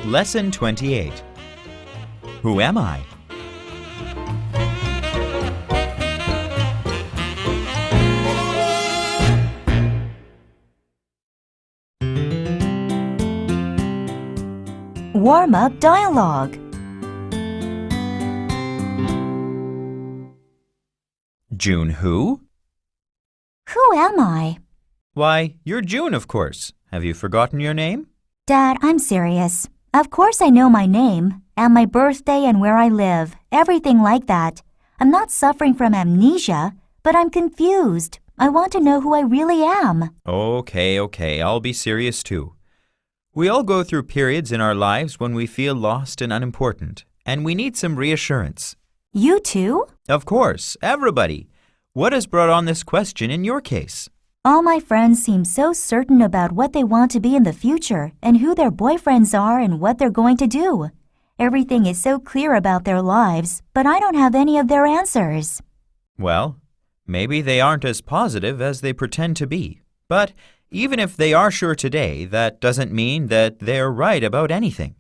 Lesson 28. Who am I? Warm-up dialogue. June who? Who am I? Why, you're June, of course. Have you forgotten your name? Dad, I'm serious. Of course I know my name, and my birthday and where I live, everything like that. I'm not suffering from amnesia, but I'm confused. I want to know who I really am. Okay, I'll be serious too. We all go through periods in our lives when we feel lost and unimportant, and we need some reassurance. You too? Of course, everybody. What has brought on this question in your case? All my friends seem so certain about what they want to be in the future and who their boyfriends are and what they're going to do. Everything is so clear about their lives, but I don't have any of their answers. Well, maybe they aren't as positive as they pretend to be. But even if they are sure today, that doesn't mean that they're right about anything.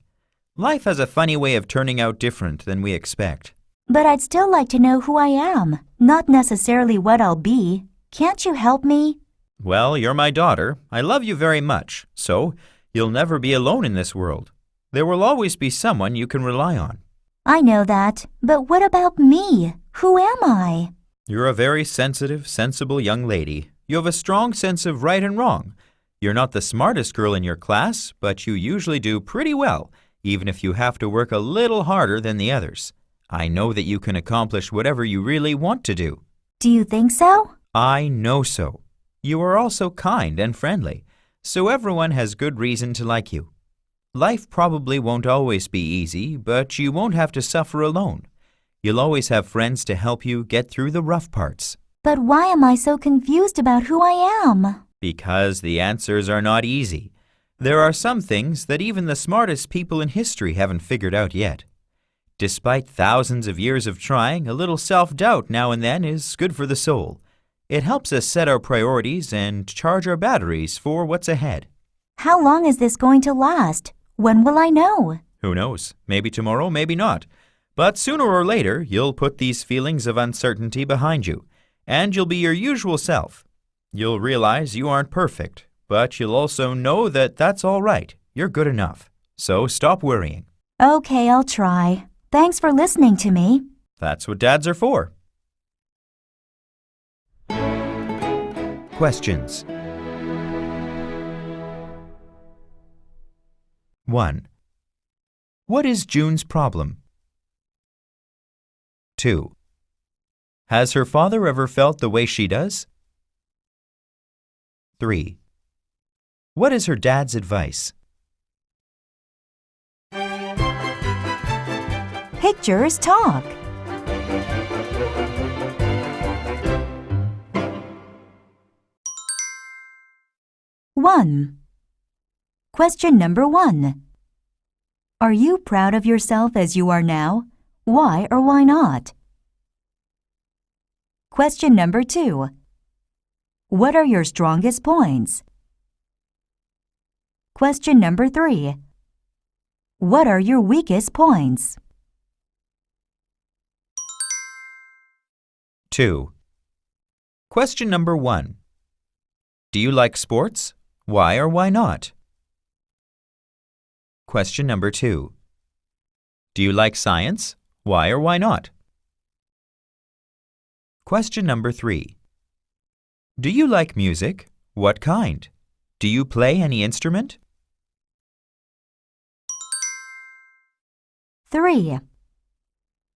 Life has a funny way of turning out different than we expect. But I'd still like to know who I am, not necessarily what I'll be. Can't you help me? Well, you're my daughter. I love you very much, so you'll never be alone in this world. There will always be someone you can rely on. I know that, but what about me? Who am I? You're a very sensitive, sensible young lady. You have a strong sense of right and wrong. You're not the smartest girl in your class, but you usually do pretty well, even if you have to work a little harder than the others. I know that you can accomplish whatever you really want to do. Do you think so? I know so. You are also kind and friendly, so everyone has good reason to like you. Life probably won't always be easy, but you won't have to suffer alone. You'll always have friends to help you get through the rough parts. But why am I so confused about who I am? Because the answers are not easy. There are some things that even the smartest people in history haven't figured out yet. Despite thousands of years of trying, a little self-doubt now and then is good for the soul. It helps us set our priorities and charge our batteries for what's ahead. How long is this going to last? When will I know? Who knows? Maybe tomorrow, maybe not. But sooner or later, you'll put these feelings of uncertainty behind you, and you'll be your usual self. You'll realize you aren't perfect, but you'll also know that that's all right. You're good enough. So stop worrying. Okay, I'll try. Thanks for listening to me. That's what dads are for. Questions. 1. What is June's problem? 2. Has her father ever felt the way she does? 3. What is her dad's advice? Pictures talk. One. Question number 1. Are you proud of yourself as you are now? Why or why not? Question number 2. What are your strongest points? Question number 3. What are your weakest points? 2. Question number 1. Do you like sports? Why or why not? Question number 2. Do you like science? Why or why not? Question number 3. Do you like music? What kind? Do you play any instrument? 3.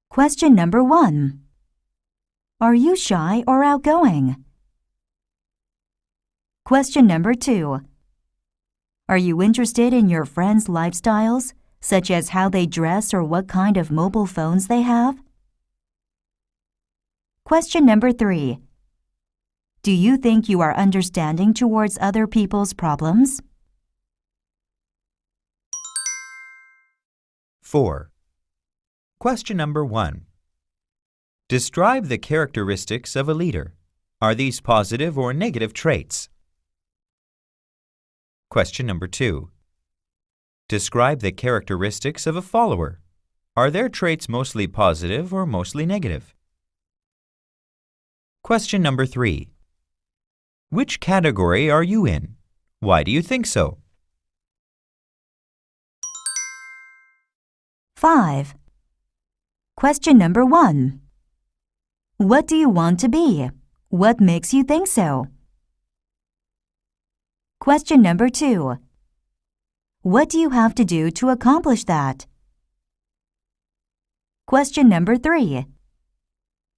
Question number 1. Are you shy or outgoing? Question number 2. Are you interested in your friends' lifestyles, such as how they dress or what kind of mobile phones they have? Question number 3. Do you think you are understanding towards other people's problems? 4. Question number 1. Describe the characteristics of a leader. Are these positive or negative traits? Question number 2. Describe the characteristics of a follower. Are their traits mostly positive or mostly negative? Question number 3. Which category are you in? Why do you think so? 5. Question number 1. What do you want to be? What makes you think so? Question number 2. What do you have to do to accomplish that? Question number 3.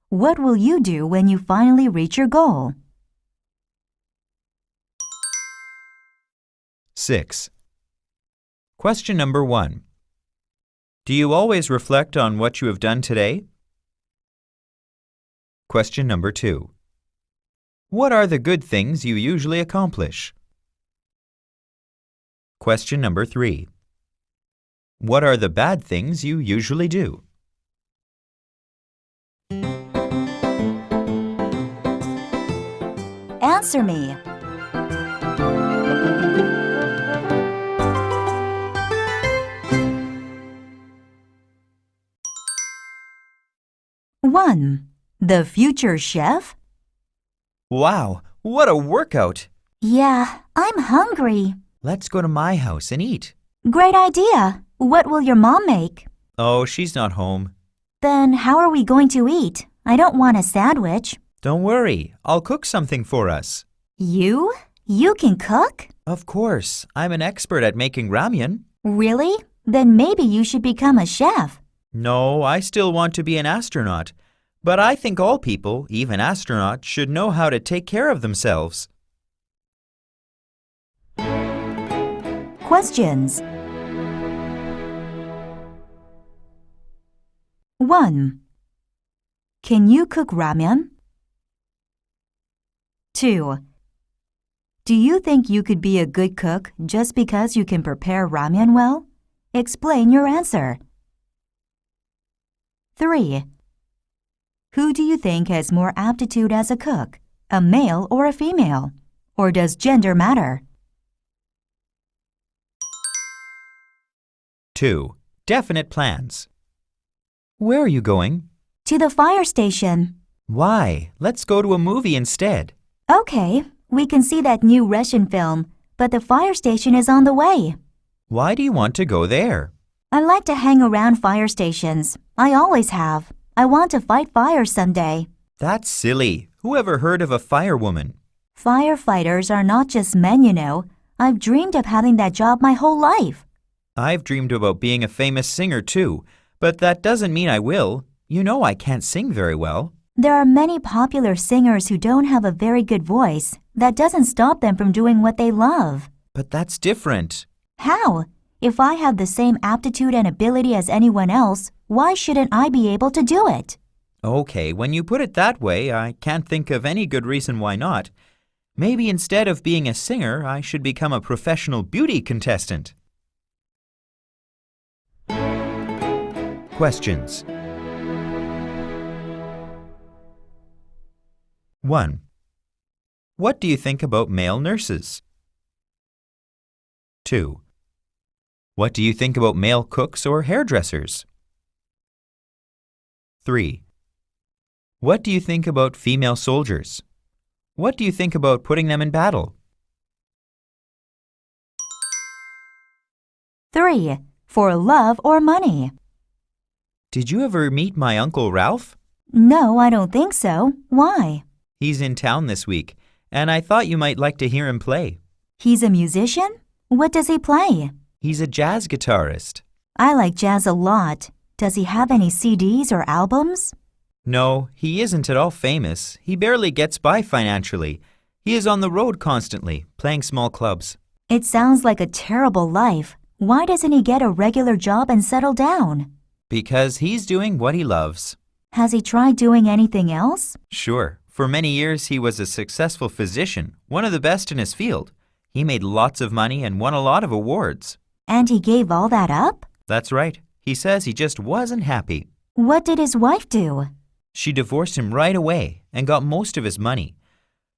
What will you do when you finally reach your goal? 6. Question number 1. Do you always reflect on what you have done today? Question number 2. What are the good things you usually accomplish? Question number 3. What are the bad things you usually do? Answer me. One. The future chef? Wow, what a workout! Yeah, I'm hungry. Let's go to my house and eat. Great idea. What will your mom make? Oh, she's not home. Then how are we going to eat? I don't want a sandwich. Don't worry, I'll cook something for us. You? You can cook? Of course, I'm an expert at making ramen. Really? Then maybe you should become a chef. No, I still want to be an astronaut. But I think all people, even astronauts, should know how to take care of themselves. Questions. 1. Can you cook ramen? 2. Do you think you could be a good cook just because you can prepare ramen well? Explain your answer. 3. Who do you think has more aptitude as a cook, a male or a female? Or does gender matter? 2. Definite plans. Where are you going? To the fire station. Why? Let's go to a movie instead. Okay, we can see that new Russian film, but the fire station is on the way. Why do you want to go there? I like to hang around fire stations. I always have. I want to fight fires someday. That's silly. Who ever heard of a firewoman? Firefighters are not just men, you know. I've dreamed of having that job my whole life. I've dreamed about being a famous singer too, but that doesn't mean I will. You know I can't sing very well. There are many popular singers who don't have a very good voice. That doesn't stop them from doing what they love. But that's different. How? If I have the same aptitude and ability as anyone else, why shouldn't I be able to do it? Okay, when you put it that way, I can't think of any good reason why not. Maybe instead of being a singer, I should become a professional beauty contestant. Questions. 1. What do you think about male nurses? 2. What do you think about male cooks or hairdressers? 3. What do you think about female soldiers? What do you think about putting them in battle? 3. For love or money? Did you ever meet my Uncle Ralph? No, I don't think so. Why? He's in town this week, and I thought you might like to hear him play. He's a musician? What does he play? He's a jazz guitarist. I like jazz a lot. Does he have any CDs or albums? No, he isn't at all famous. He barely gets by financially. He is on the road constantly, playing small clubs. It sounds like a terrible life. Why doesn't he get a regular job and settle down? Because he's doing what he loves. Has he tried doing anything else? Sure. For many years, he was a successful physician, one of the best in his field. He made lots of money and won a lot of awards. And he gave all that up? That's right. He says he just wasn't happy. What did his wife do? She divorced him right away and got most of his money.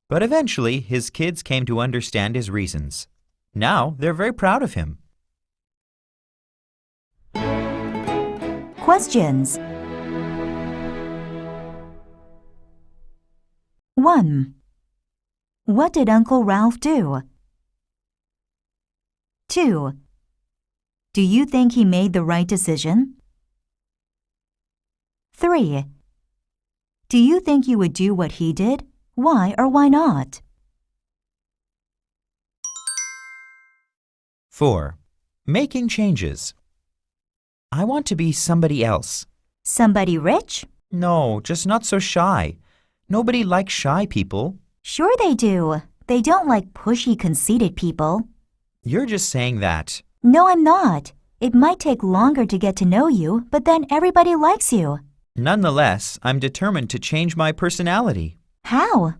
But eventually, his kids came to understand his reasons. Now, they're very proud of him. Questions. 1. What did Uncle Ralph do? 2. Do you think he made the right decision? 3. Do you think you would do what he did? Why or why not? 4. Making changes. I want to be somebody else. Somebody rich? No, just not so shy. Nobody likes shy people. Sure they do. They don't like pushy, conceited people. You're just saying that. No, I'm not. It might take longer to get to know you, but then everybody likes you. Nonetheless, I'm determined to change my personality. How?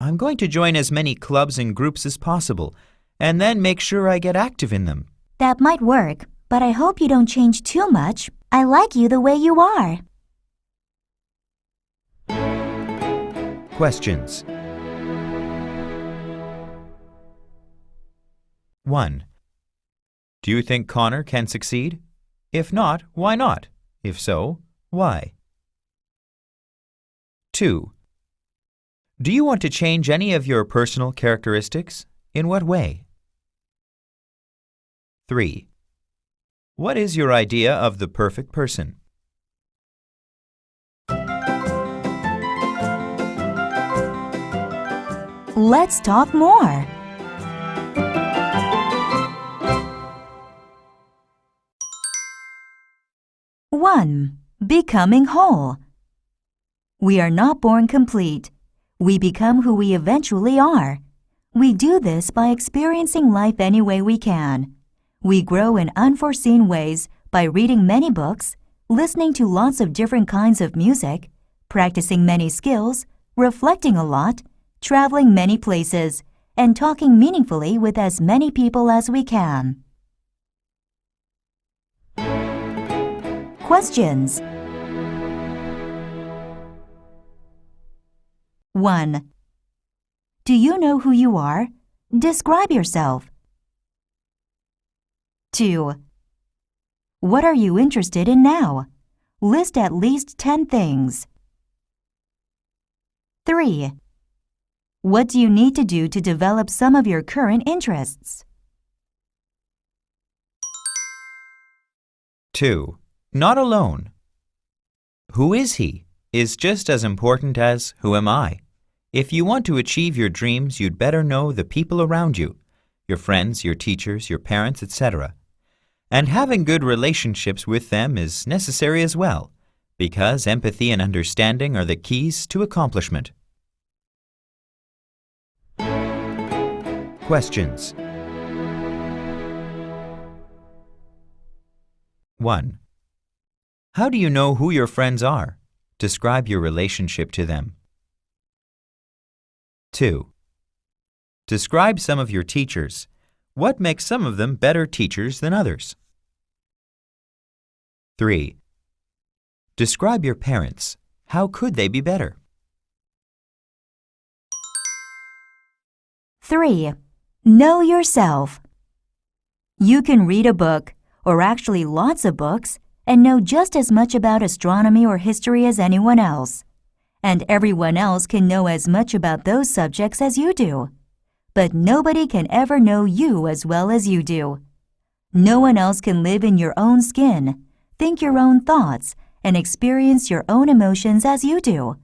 I'm going to join as many clubs and groups as possible, and then make sure I get active in them. That might work, but I hope you don't change too much. I like you the way you are. Questions. 1. Do you think Connor can succeed? If not, why not? If so, why? 2. Do you want to change any of your personal characteristics? In what way? 3. What is your idea of the perfect person? Let's talk more. 1. Becoming whole. We are not born complete. We become who we eventually are. We do this by experiencing life any way we can. We grow in unforeseen ways by reading many books, listening to lots of different kinds of music, practicing many skills, reflecting a lot, traveling many places, and talking meaningfully with as many people as we can. Questions. 1. Do you know who you are? Describe yourself. 2. What are you interested in now? List at least 10 things. 3. What do you need to do to develop some of your current interests? 2. Not alone. Who is he is just as important as who am I. If you want to achieve your dreams, you'd better know the people around you, your friends, your teachers, your parents, etc. And having good relationships with them is necessary as well, because empathy and understanding are the keys to accomplishment. Questions. 1. How do you know who your friends are? Describe your relationship to them. 2. Describe some of your teachers. What makes some of them better teachers than others? 3. Describe your parents. How could they be better? 3. Know yourself. You can read a book, or actually lots of books, and know just as much about astronomy or history as anyone else. And everyone else can know as much about those subjects as you do. But nobody can ever know you as well as you do. No one else can live in your own skin, think your own thoughts, and experience your own emotions as you do.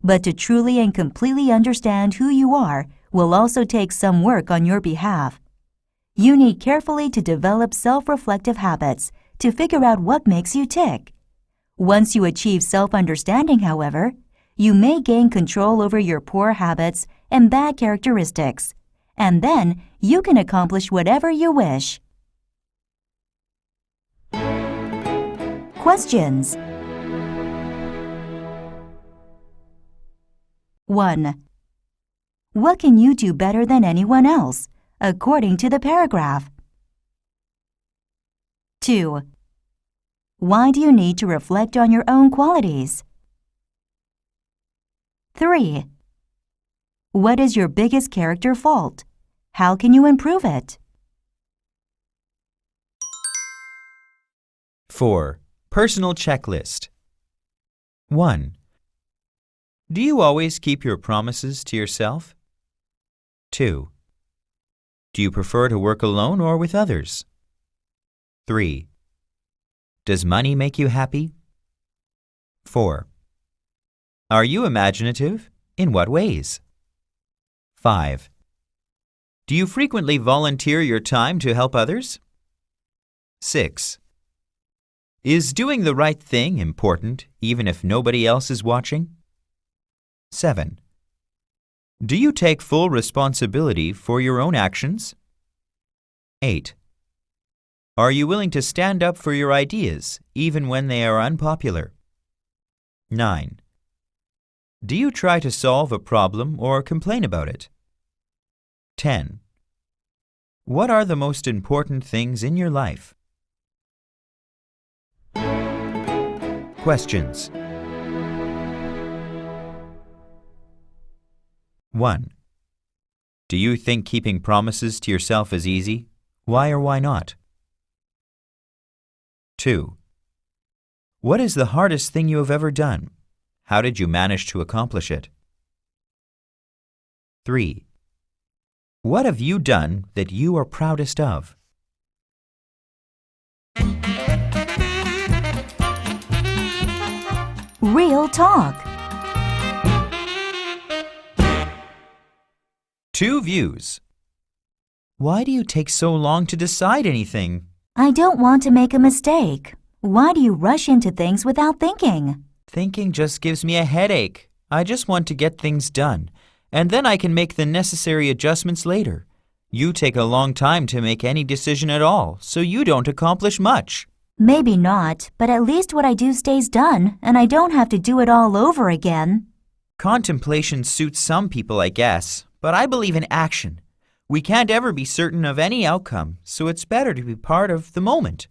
But to truly and completely understand who you are will also take some work on your behalf. You need carefully to develop self-reflective habits to figure out what makes you tick. Once you achieve self-understanding, however, you may gain control over your poor habits and bad characteristics, and then you can accomplish whatever you wish. Questions. 1. What can you do better than anyone else, according to the paragraph? 2. Why do you need to reflect on your own qualities? 3. What is your biggest character fault? How can you improve it? 4. Personal checklist. 1. Do you always keep your promises to yourself? 2. Do you prefer to work alone or with others? 3. Does money make you happy? 4. Are you imaginative? In what ways? 5. Do you frequently volunteer your time to help others? 6. Is doing the right thing important even if nobody else is watching? 7. Do you take full responsibility for your own actions? 8. Are you willing to stand up for your ideas even when they are unpopular? 9. Do you try to solve a problem or complain about it? 10. What are the most important things in your life? Questions. 1. Do you think keeping promises to yourself is easy? Why or why not? 2. What is the hardest thing you have ever done? How did you manage to accomplish it? 3. What have you done that you are proudest of? Real talk. 2 views. Why do you take so long to decide anything? I don't want to make a mistake. Why do you rush into things without thinking? Thinking just gives me a headache. I just want to get things done, and then I can make the necessary adjustments later. You take a long time to make any decision at all, so you don't accomplish much. Maybe not, but at least what I do stays done, and I don't have to do it all over again. Contemplation suits some people, I guess, but I believe in action. We can't ever be certain of any outcome, so it's better to be part of the moment.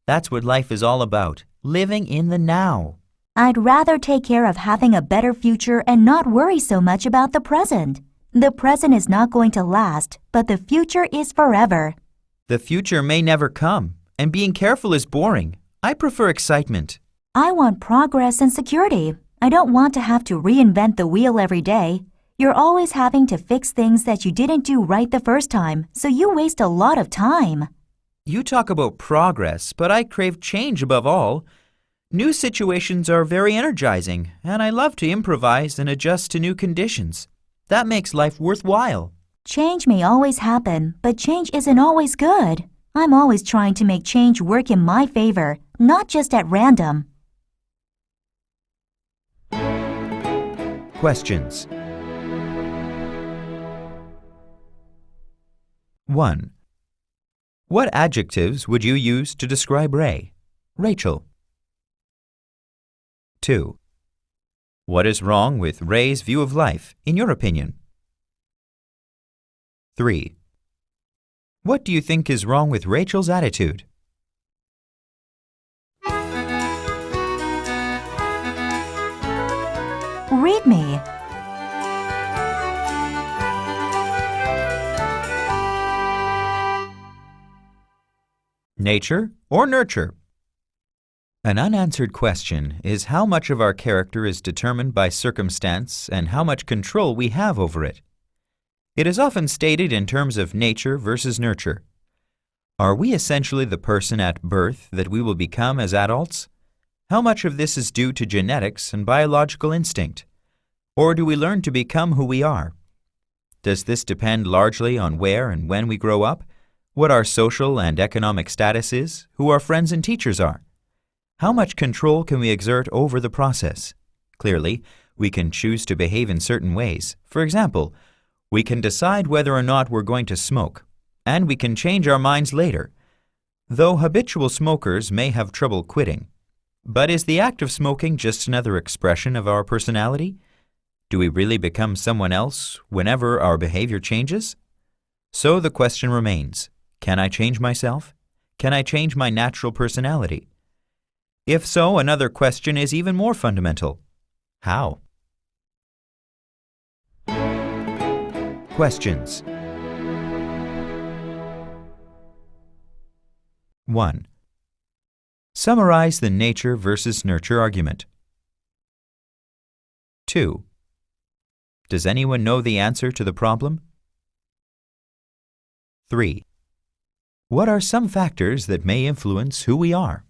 That's what life is all about, living in the now. I'd rather take care of having a better future and not worry so much about the present. The present is not going to last, but the future is forever. The future may never come, and being careful is boring. I prefer excitement. I want progress and security. I don't want to have to reinvent the wheel every day. You're always having to fix things that you didn't do right the first time, so you waste a lot of time. You talk about progress, but I crave change above all. New situations are very energizing, and I love to improvise and adjust to new conditions. That makes life worthwhile. Change may always happen, but change isn't always good. I'm always trying to make change work in my favor, not just at random. Questions. 1. What adjectives would you use to describe Ray? Rachel. 2. What is wrong with Ray's view of life, in your opinion? 3. What do you think is wrong with Rachel's attitude? Read me. Nature or nurture? An unanswered question is how much of our character is determined by circumstance and how much control we have over it. It is often stated in terms of nature versus nurture. Are we essentially the person at birth that we will become as adults? How much of this is due to genetics and biological instinct? Or do we learn to become who we are? Does this depend largely on where and when we grow up, what our social and economic status is, who our friends and teachers are? How much control can we exert over the process? Clearly, we can choose to behave in certain ways. For example, we can decide whether or not we're going to smoke, and we can change our minds later. Though habitual smokers may have trouble quitting. But is the act of smoking just another expression of our personality? Do we really become someone else whenever our behavior changes? So the question remains, can I change myself? Can I change my natural personality? If so, another question is even more fundamental. How? Questions. 1. Summarize the nature versus nurture argument. 2. Does anyone know the answer to the problem? 3. What are some factors that may influence who we are?